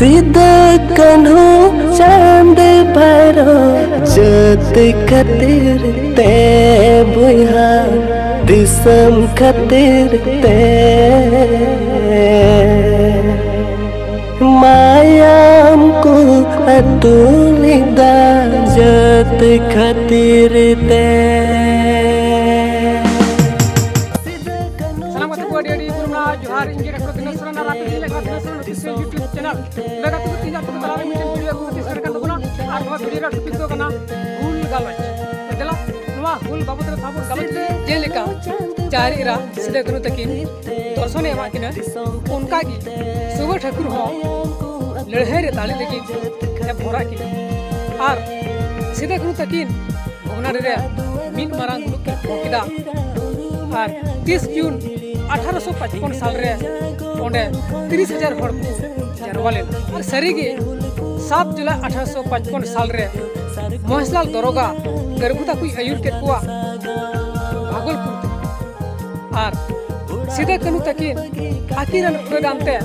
सीधा कन्हो चांद भरो जोत खातिर ते बुहा दिसम खातिर ते मायाम को अतुलिदा जोत खातिर ते जोहार इंजर को दिन सरना रात ले लगा दिन सरना किसी YouTube चैनल लगा तो तीन आप बता रहे मीटिंग वीडियो को तीसरा का दुगना और वह वीडियो टॉपिक तो करना हुल गालच चला नवा हुल बाबू तो थाबो गालच जे लेका चारी रा सिदे गुरु तकिन दर्शन एमा किना उनका की सुबह ठाकुर हो लड़हे रे ताले लेकिन या भरा की और सिदे गुरु तकिन भगना रे मिन मारांग गुरु के किदा और 30 जून 1855 साल रे ओंडे 30,000 हड़ जरवा लेना और सरीगे 7 जुलाई 1855 साल रे महेशलाल दरोगा गरबुता कोई आयुर के कुआ भागलपुर और सीधे कनु तकिन आकिरन प्रोग्रामते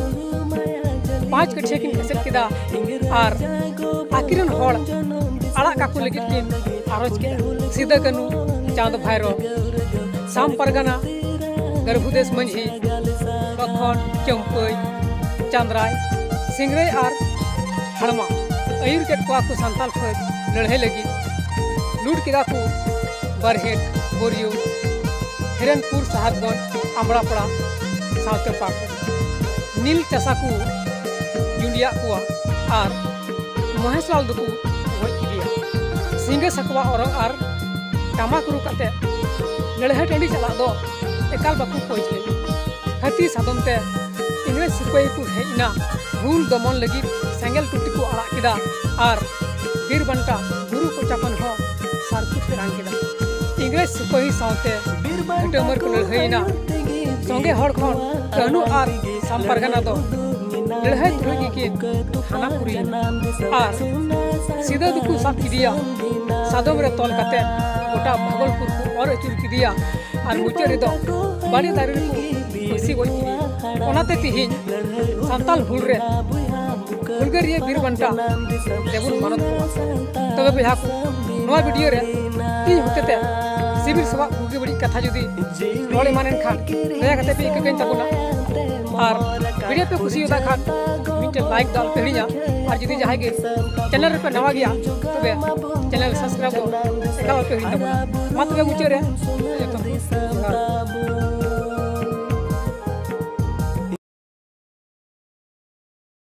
5 कठिया किन कसेट किदा और आकिरन हड़ आड़ा काकु लगित किन आरोज के सीधे कनु चांद भाईरो साम परगना गर्भुदेश मंझी बखन चंपई चांद्राय सिंगरई और हड़मा आयुर के को सांताल फौज लड़े लगी लूट किदा को बरहेट बोरियो हिरनपुर साहबगंज आमड़ापड़ा सावते पाक नील चासा को जुंडिया कुआ और महेशलाल दुकु गज किदिया सिंगे सकवा औरंग और टामाकुरु कते लड़े टंडी चला दो एकाल बाकू पहुँचले हाथी सादमते इंग्रेज सिपाही को हेजना हुल दमन लगी सेंगल टुटी को आड़ा किदा और बीरबंटा गुरु को चापन हो सारकु फेरान किदा इंग्रेज सिपाही सावते बीरबंटा को लड़ाईना संगे हड़ खन कहनु और सामपरगना दो लड़ाई तुरगी के हानापुरी और सीधा दुकु साथ किदिया सादम रे तोल कते गोटा भागलपुर को और अचुर किदिया और मुचार रे दो बाड़ी दारे को खुशी गई ओनाते तिहिन सांताल हुल रे हुलगरिया बीरबंटा देबुन मानत को तबे बहा को नवा वीडियो रे इन होतेते सिविल सभा बुगी बड़ी कथा जुदी रोले मानेन खान दया कते पे एक कइन तबुना और वीडियो पे खुशी होता खान मिटे लाइक दाल पे हिया और जुदी जहां के चैनल पे नवा गया तबे चैनल सब्सक्राइब दो एकाल पे हिया तबे मत बे मुचे रे